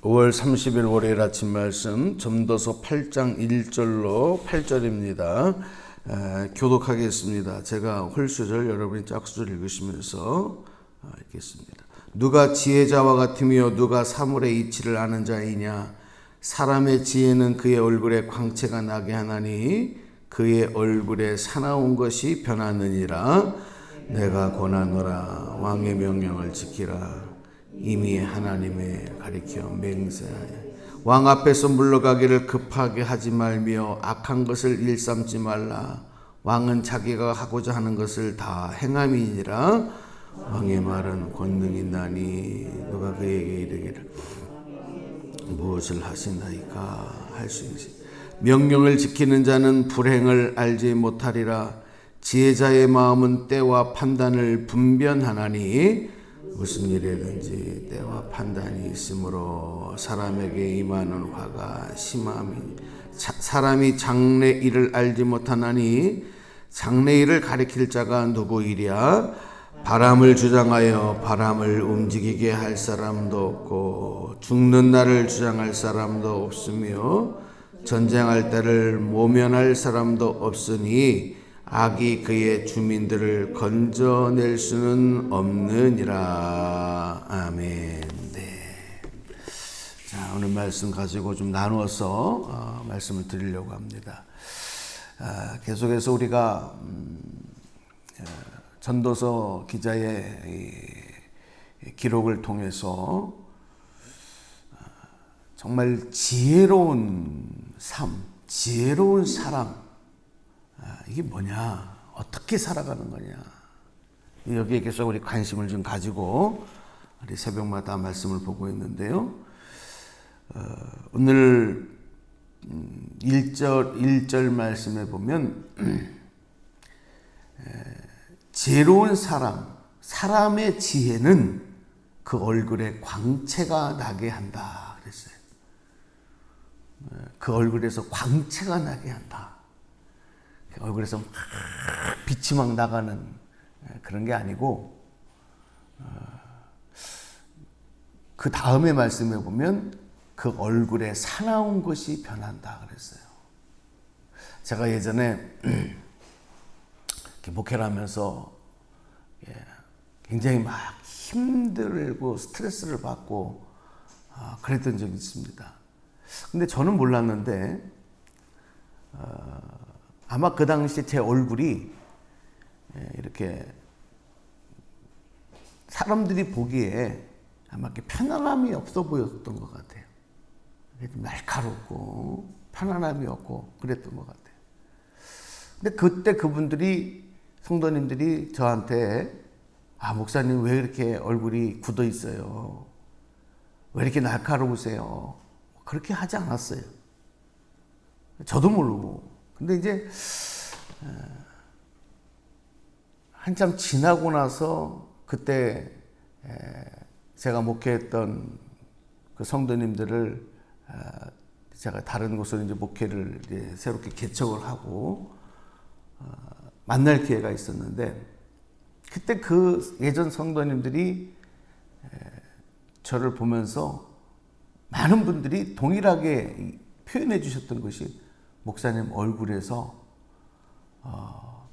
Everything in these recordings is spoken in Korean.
5월 30일 월요일 아침 말씀 전도서 8장 1절로 8절입니다. 교독하겠습니다. 제가 홀수절, 여러분이 짝수절 읽으시면서 읽겠습니다. 누가 지혜자와 같으며 누가 사물의 이치를 아는 자이냐. 사람의 지혜는 그의 얼굴에 광채가 나게 하나니 그의 얼굴에 사나운 것이 변하느니라. 내가 권하노라. 왕의 명령을 지키라. 이미 하나님의 가리켜 맹세하여 왕 앞에서 물러가기를 급하게 하지 말며 악한 것을 일삼지 말라. 왕은 자기가 하고자 하는 것을 다 행함이니라. 왕의 말은 권능이 나니 누가 그에게 이르기를 무엇을 하시나이까 할 수 있지. 명령을 지키는 자는 불행을 알지 못하리라. 지혜자의 마음은 때와 판단을 분별하나니 무슨 일이든지 때와 판단이 있으므로 사람에게 임하는 화가 심함이. 사람이 장래 일을 알지 못하나니 장래 일을 가리킬 자가 누구이랴. 바람을 주장하여 바람을 움직이게 할 사람도 없고 죽는 날을 주장할 사람도 없으며 전쟁할 때를 모면할 사람도 없으니 악이 그의 주민들을 건져낼 수는 없느니라. 아멘. 네. 자, 오늘 말씀 가지고 좀 나누어서 말씀을 드리려고 합니다. 계속해서 우리가 전도서 기자의 기록을 통해서 정말 지혜로운 삶, 지혜로운 사람, 이게 뭐냐, 어떻게 살아가는 거냐, 여기에 계속 우리 관심을 좀 가지고 우리 새벽마다 말씀을 보고 있는데요. 오늘 1절 말씀에 보면 지혜로운 사람의 지혜는 그 얼굴에 광채가 나게 한다 그랬어요. 그 얼굴에서 광채가 나게 한다. 얼굴에서 빛이 막 나가는 그런 게 아니고, 그 다음에 말씀해 보면 그 얼굴에 사나운 것이 변한다 그랬어요. 제가 예전에 목회를 하면서 굉장히 막 힘들고 스트레스를 받고 그랬던 적이 있습니다. 근데 저는 몰랐는데 아마 그 당시에 제 얼굴이 이렇게 사람들이 보기에 아마 이렇게 편안함이 없어 보였던 것 같아요. 좀 날카롭고 편안함이 없고 그랬던 것 같아요. 근데 그때 그분들이, 성도님들이 저한테 목사님 왜 이렇게 얼굴이 굳어 있어요? 왜 이렇게 날카로우세요? 그렇게 하지 않았어요. 저도 모르고. 근데 이제 한참 지나고 나서 그때 제가 목회했던 그 성도님들을 제가 다른 곳으로 이제 목회를 이제 새롭게 개척을 하고 만날 기회가 있었는데, 그때 그 예전 성도님들이 저를 보면서 많은 분들이 동일하게 표현해 주셨던 것이, 목사님 얼굴에서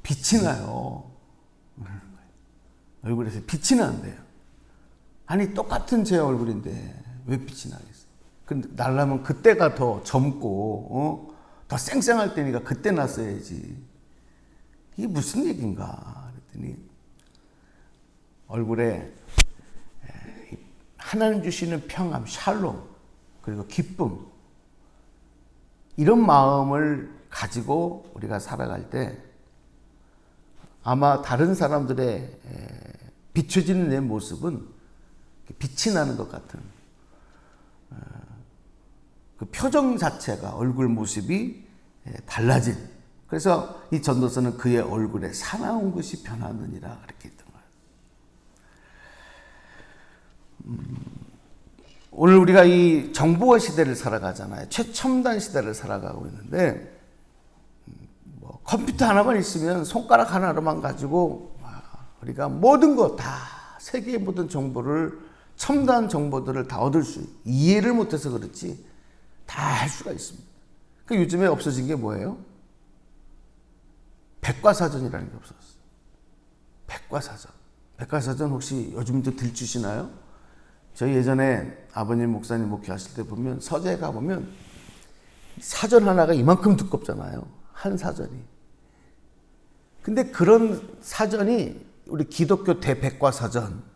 빛이 나요. 얼굴에서 빛이 난대요. 아니 똑같은 제 얼굴인데 왜 빛이 나겠어요? 근데 나려면 그때가 더 젊고 더 쌩쌩할 때니까 그때 났어야지. 이게 무슨 얘기인가 그랬더니, 얼굴에 하나님 주시는 평안, 샬롬, 그리고 기쁨, 이런 마음을 가지고 우리가 살아갈 때 아마 다른 사람들의 비춰지는 내 모습은 빛이 나는 것 같은 그 표정 자체가, 얼굴 모습이 달라진. 그래서 이 전도서는 그의 얼굴에 사나운 것이 변하느니라 그렇게 했던 거예요. 오늘 우리가 이 정보화 시대를 살아가잖아요. 최첨단 시대를 살아가고 있는데, 컴퓨터 하나만 있으면, 손가락 하나로만 가지고 우리가 모든 것 다, 세계의 모든 정보를 첨단 정보들을 다 얻을 수, 이해를 못해서 그렇지 다 할 수가 있습니다. 그 요즘에 없어진 게 뭐예요? 백과사전이라는 게 없어졌어요. 백과사전. 백과사전 혹시 요즘도 들추시나요? 저희 예전에 아버님 목사님 목회하실 때 보면 서재에 가보면 사전 하나가 이만큼 두껍잖아요. 한 사전이. 근데 그런 사전이 우리 기독교 대백과사전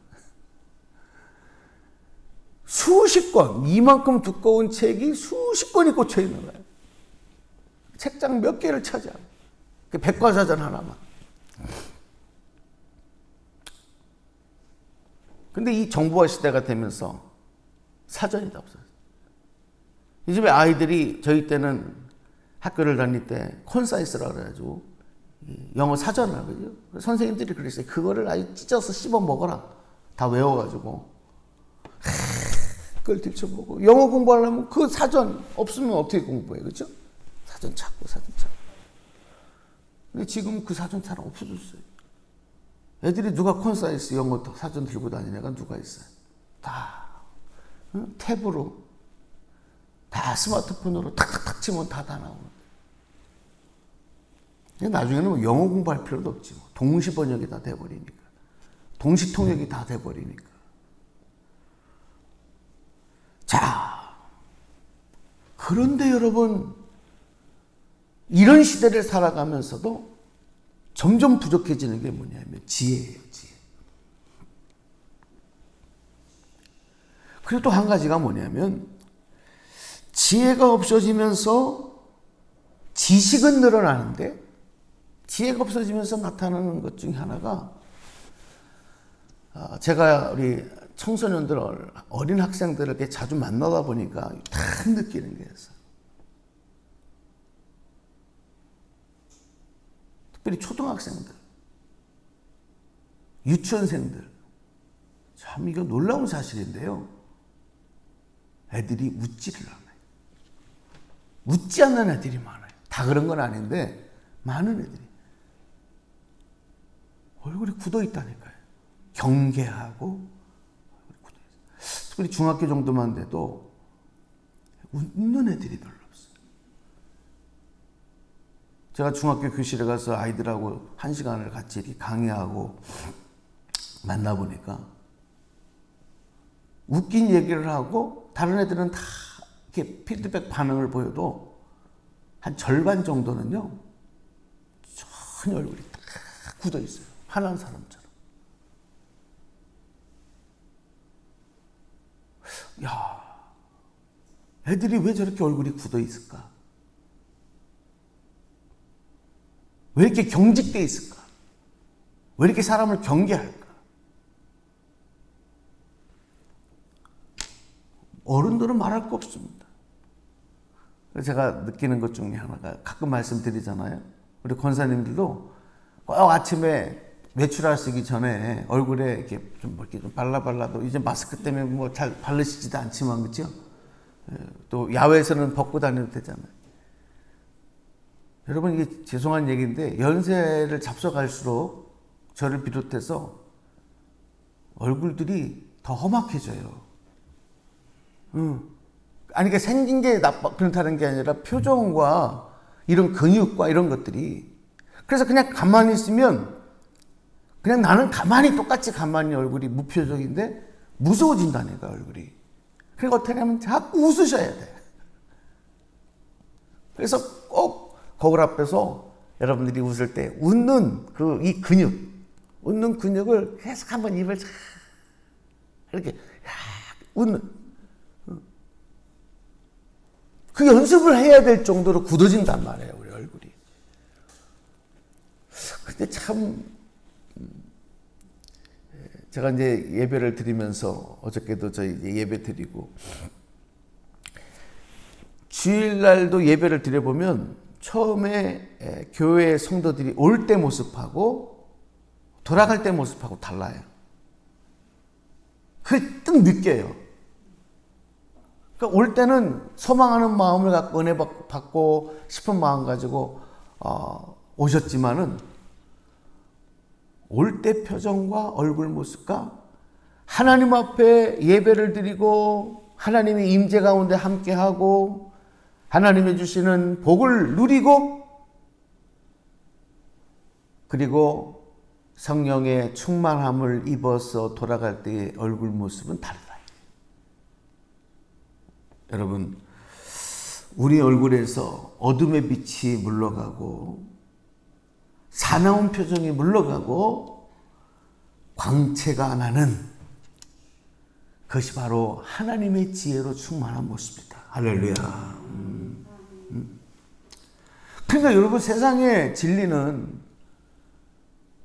수십 권, 이만큼 두꺼운 책이 수십 권이 꽂혀 있는 거예요. 책장 몇 개를 차지하고. 그 백과사전 하나만. 근데 이 정보화 시대가 되면서 사전이 다 없어졌어요. 요즘에 아이들이 저희 때는 학교를 다닐 때 콘사이스라 그래가지고 영어 사전을 하거든요. 선생님들이 그랬어요. 그거를 아주 찢어서 씹어 먹어라. 다 외워가지고. 그걸 들춰보고. 영어 공부하려면 그 사전 없으면 어떻게 공부해. 그렇죠? 사전 찾고. 근데 지금 그 사전 잘 없어졌어요. 애들이 누가 콘사이스 영어 사전 들고 다니는 애가 누가 있어요. 다 탭으로, 다 스마트폰으로 탁탁탁 치면 다 나오는. 나중에는 뭐 영어 공부할 필요도 없지. 뭐. 동시 번역이 다 돼버리니까. 동시 통역이 다 돼버리니까. 자, 그런데 여러분, 이런 시대를 살아가면서도 점점 부족해지는 게 뭐냐면 지혜예요, 지혜. 그리고 또 한 가지가 뭐냐면 지혜가 없어지면서 지식은 늘어나는데 지혜가 없어지면서 나타나는 것 중에 하나가 제가 우리 청소년들, 어린 학생들을 이렇게 자주 만나다 보니까 딱 느끼는 게 있어요. 특별히 초등학생들, 유치원생들. 참 이거 놀라운 사실인데요. 애들이 웃지를 않아요. 웃지 않는 애들이 많아요. 다 그런 건 아닌데 많은 애들이. 얼굴이 굳어 있다니까요. 경계하고 얼굴이 굳어 있어요. 특별히 중학교 정도만 돼도 웃는 애들이 별로 없어요. 제가 중학교 교실에 가서 아이들하고 1시간을 같이 이렇게 강의하고 만나보니까 웃긴 얘기를 하고 다른 애들은 다 이렇게 피드백 반응을 보여도 한 절반 정도는요, 전혀 얼굴이 딱 굳어 있어요. 화난 사람처럼. 야, 애들이 왜 저렇게 얼굴이 굳어 있을까? 왜 이렇게 경직돼 있을까? 왜 이렇게 사람을 경계할까? 어른들은 말할 거 없습니다. 제가 느끼는 것 중에 하나가 가끔 말씀드리잖아요. 우리 권사님들도 꼭 아침에 외출하시기 전에 얼굴에 이렇게 좀 발라도 이제 마스크 때문에 뭐 잘 바르시지도 않지만 그렇죠? 또 야외에서는 벗고 다녀도 되잖아요. 여러분 이게 죄송한 얘기인데 연세를 잡숴갈수록 저를 비롯해서 얼굴들이 더 험악해져요. 아니 그러니까 생긴 게 그렇다는 게 아니라 표정과 이런 근육과 이런 것들이. 그래서 그냥 가만히 있으면 그냥 나는 똑같이 가만히 얼굴이 무표정인데 무서워진다니까 얼굴이. 그러니까 어떻게 하면 자꾸 웃으셔야 돼. 그래서 꼭 거울 앞에서 여러분들이 웃을 때 웃는 이 근육, 웃는 근육을 계속 한번 입을 이렇게 웃는 그 연습을 해야 될 정도로 굳어진단 말이에요, 우리 얼굴이. 근데 참 제가 이제 예배를 드리면서 어저께도 저희 예배 드리고 주일날도 예배를 드려보면 처음에 교회 성도들이 올 때 모습하고 돌아갈 때 모습하고 달라요. 그게 딱 느껴요. 그러니까 올 때는 소망하는 마음을 갖고 은혜 받고 싶은 마음 가지고 오셨지만은 올 때 표정과 얼굴 모습과 하나님 앞에 예배를 드리고 하나님의 임재 가운데 함께하고 하나님이 주시는 복을 누리고 그리고 성령의 충만함을 입어서 돌아갈 때의 얼굴 모습은 달라요. 여러분, 우리 얼굴에서 어둠의 빛이 물러가고 사나운 표정이 물러가고 광채가 나는 그것이 바로 하나님의 지혜로 충만한 모습이다. 할렐루야. 그러니까 여러분, 세상의 진리는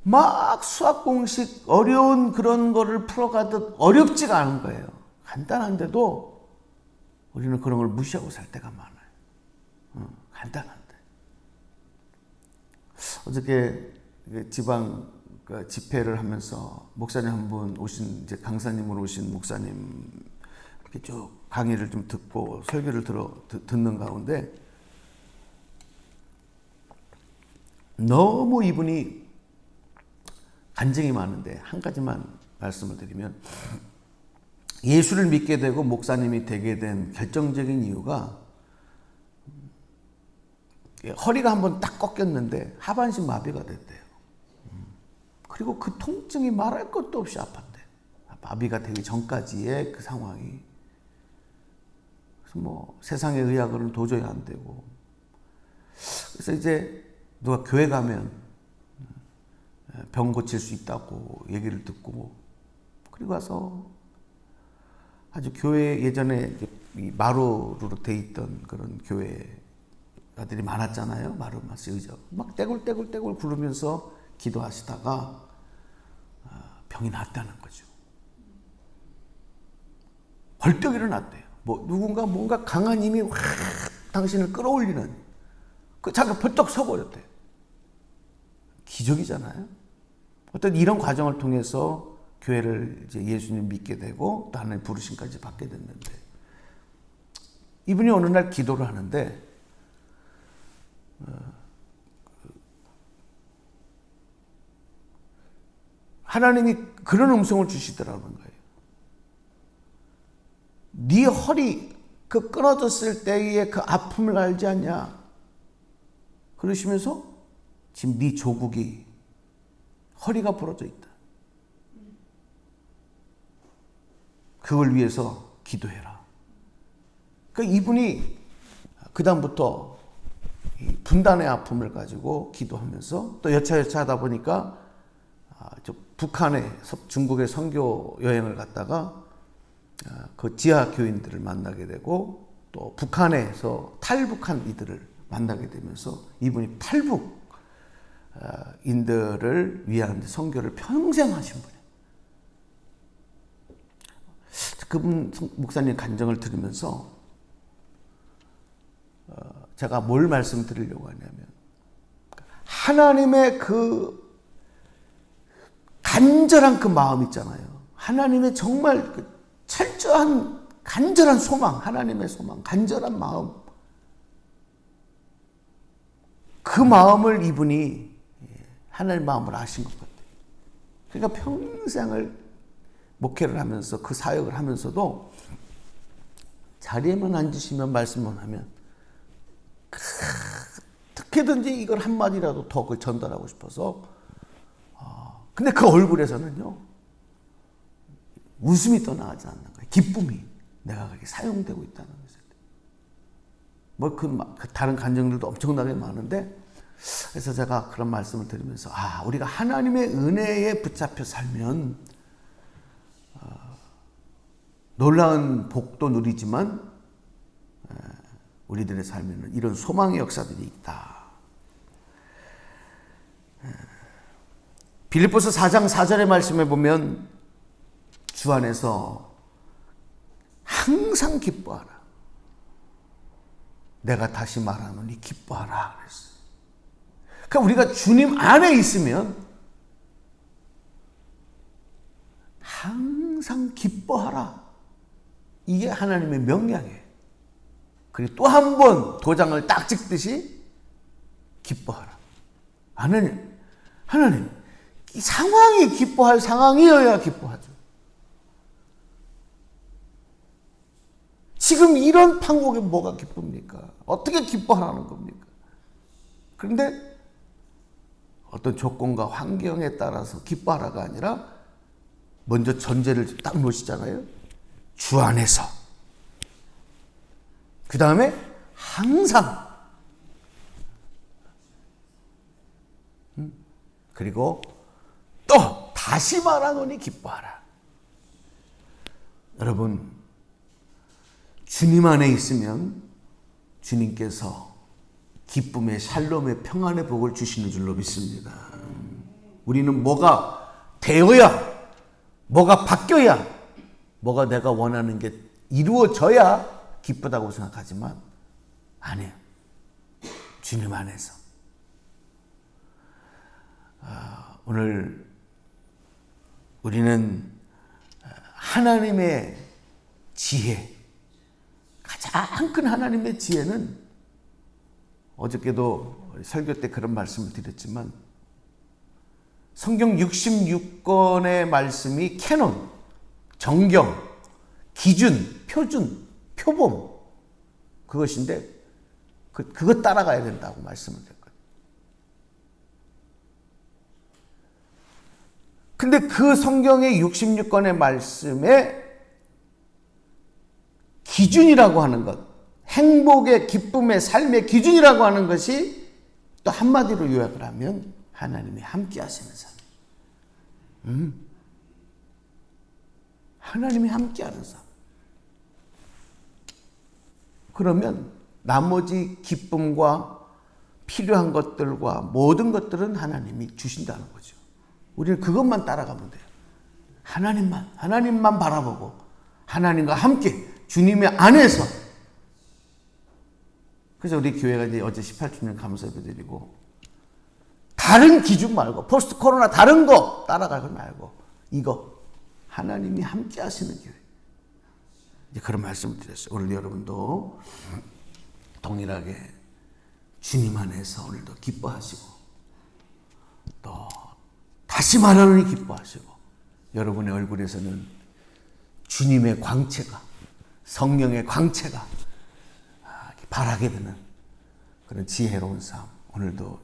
막 수학 공식 어려운 그런 거를 풀어가듯 어렵지가 않은 거예요. 간단한데도 우리는 그런 걸 무시하고 살 때가 많아요. 간단한데. 어저께 지방 집회를 하면서 목사님 한 분 오신, 이제 강사님으로 오신 목사님 이렇게 쭉 강의를 좀 듣고 설교를 듣는 가운데 너무 이분이 간증이 많은데 한 가지만 말씀을 드리면, 예수를 믿게 되고 목사님이 되게 된 결정적인 이유가 허리가 한번 딱 꺾였는데 하반신 마비가 됐대요. 그리고 그 통증이 말할 것도 없이 아팠대요. 마비가 되기 전까지의 그 상황이. 그래서 뭐 세상의 의학으로는 도저히 안 되고, 그래서 이제 누가 교회 가면 병 고칠 수 있다고 얘기를 듣고, 그리고 와서 아주 교회 예전에 마루로 돼 있던 그런 교회가들이 많았잖아요. 마루 마시 의자 막 떼굴떼굴 굴으면서 기도하시다가 병이 났다는 거죠. 벌떡 일어났대요. 뭐 누군가 뭔가 강한 힘이 확 당신을 끌어올리는, 그 자기가 벌떡 서버렸대요. 기적이잖아요. 어떤 이런 과정을 통해서 교회를 이제 예수님 믿게 되고 또 하나님 부르심까지 받게 됐는데, 이분이 어느 날 기도를 하는데 하나님이 그런 음성을 주시더라는 거예요. 네 허리 그 끊어졌을 때의 그 아픔을 알지 않냐? 그러시면서 지금 네 조국이 허리가 부러져 있다. 그걸 위해서 기도해라. 그러니까 이분이 그 다음부터 분단의 아픔을 가지고 기도하면서 또 여차여차 하다 보니까 북한에 중국의 선교 여행을 갔다가 그 지하 교인들을 만나게 되고, 또 북한에서 탈북한 이들을 만나게 되면서 이분이 탈북인들을 위한 선교를 평생 하신 분이에요. 그분 목사님 간증을 들으면서 제가 뭘 말씀드리려고 하냐면, 하나님의 그 간절한 그 마음 있잖아요. 하나님의 정말 그 철저한 간절한 소망, 하나님의 소망, 간절한 마음, 그 마음을 이분이 하나님의 마음을 아신 것 같아요. 그러니까 평생을 목회를 하면서 그 사역을 하면서도 자리에만 앉으시면 말씀만 하면 어떻게든지 이걸 한마디라도 더 그걸 전달하고 싶어서, 근데 그 얼굴에서는요 웃음이 떠나가지 않는 거예요. 기쁨이, 내가 그렇게 사용되고 있다는 것을. 뭐 그 다른 간증들도 엄청나게 많은데, 그래서 제가 그런 말씀을 드리면서 우리가 하나님의 은혜에 붙잡혀 살면 놀라운 복도 누리지만 우리들의 삶에는 이런 소망의 역사들이 있다. 빌립보서 4장 4절의 말씀에 보면 주 안에서 항상 기뻐하라. 내가 다시 말하노니 기뻐하라 그랬어요. 그러니까 우리가 주님 안에 있으면 항상 기뻐하라. 이게 하나님의 명령이에요. 그리고 또 한 번 도장을 딱 찍듯이 기뻐하라. 하나님, 이 상황이 기뻐할 상황이어야 기뻐하죠. 지금 이런 판국에 뭐가 기쁩니까? 어떻게 기뻐하라는 겁니까? 그런데 어떤 조건과 환경에 따라서 기뻐하라가 아니라 먼저 전제를 딱 놓으시잖아요. 주 안에서. 그 다음에 항상. 그리고 또 다시 말하노니 기뻐하라. 여러분, 주님 안에 있으면 주님께서 기쁨의 샬롬의 평안의 복을 주시는 줄로 믿습니다. 우리는 뭐가 되어야, 뭐가 바뀌어야, 뭐가 내가 원하는 게 이루어져야 기쁘다고 생각하지만 아니에요. 주님 안에서. 오늘 우리는 하나님의 지혜, 가장 큰 하나님의 지혜는 어저께도 설교 때 그런 말씀을 드렸지만 성경 66권의 말씀이 캐논, 정경, 기준, 표준, 표범 그것인데 그거 따라가야 된다고 말씀을 드렸거든요. 근데 그 성경의 66권의 말씀에 기준이라고 하는 것, 행복의, 기쁨의, 삶의 기준이라고 하는 것이 또 한마디로 요약을 하면 하나님이 함께 하시는 삶. 하나님이 함께 하는 삶. 그러면 나머지 기쁨과 필요한 것들과 모든 것들은 하나님이 주신다는 거죠. 우리는 그것만 따라가면 돼요. 하나님만 바라보고 하나님과 함께 주님의 안에서. 그래서 우리 교회가 이제 어제 18주년 감사 예배 드리고 다른 기준 말고 포스트 코로나 다른 거 따라가지 말고 이거 하나님이 함께 하시는 교회. 이제 그런 말씀을 드렸어요. 오늘 여러분도 동일하게 주님 안에서 오늘도 기뻐하시고 또 다시 말하노니 기뻐하시고 여러분의 얼굴에서는 주님의 광채가, 성령의 광채가 바라게 되는 그런 지혜로운 삶, 오늘도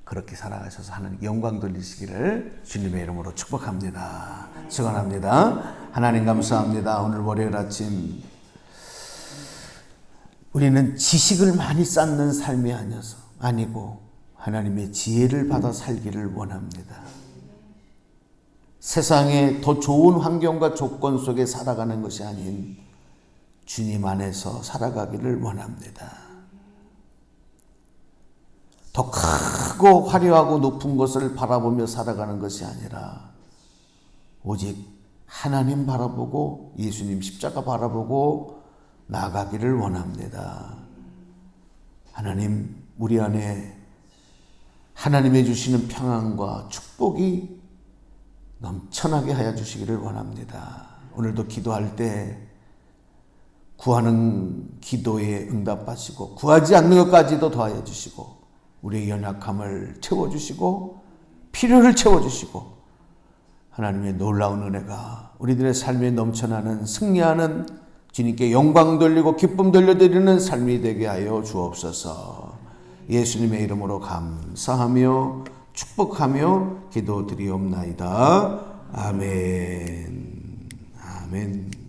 그렇게 살아가셔서 하나님 영광 돌리시기를 주님의 이름으로 축복합니다. 축원합니다. 하나님 감사합니다. 오늘 월요일 아침 우리는 지식을 많이 쌓는 삶이 아니고 하나님의 지혜를 받아 살기를 원합니다. 세상에 더 좋은 환경과 조건 속에 살아가는 것이 아닌 주님 안에서 살아가기를 원합니다. 더 크고 화려하고 높은 것을 바라보며 살아가는 것이 아니라 오직 하나님 바라보고 예수님 십자가 바라보고 나아가기를 원합니다. 하나님, 우리 안에 하나님의 주시는 평안과 축복이 넘쳐나게 하여 주시기를 원합니다. 오늘도 기도할 때 구하는 기도에 응답하시고 구하지 않는 것까지도 더하여 주시고 우리의 연약함을 채워주시고 필요를 채워주시고 하나님의 놀라운 은혜가 우리들의 삶에 넘쳐나는 승리하는 주님께 영광 돌리고 기쁨 돌려드리는 삶이 되게 하여 주옵소서. 예수님의 이름으로 감사하며 축복하며 기도드리옵나이다. 아멘. 아멘.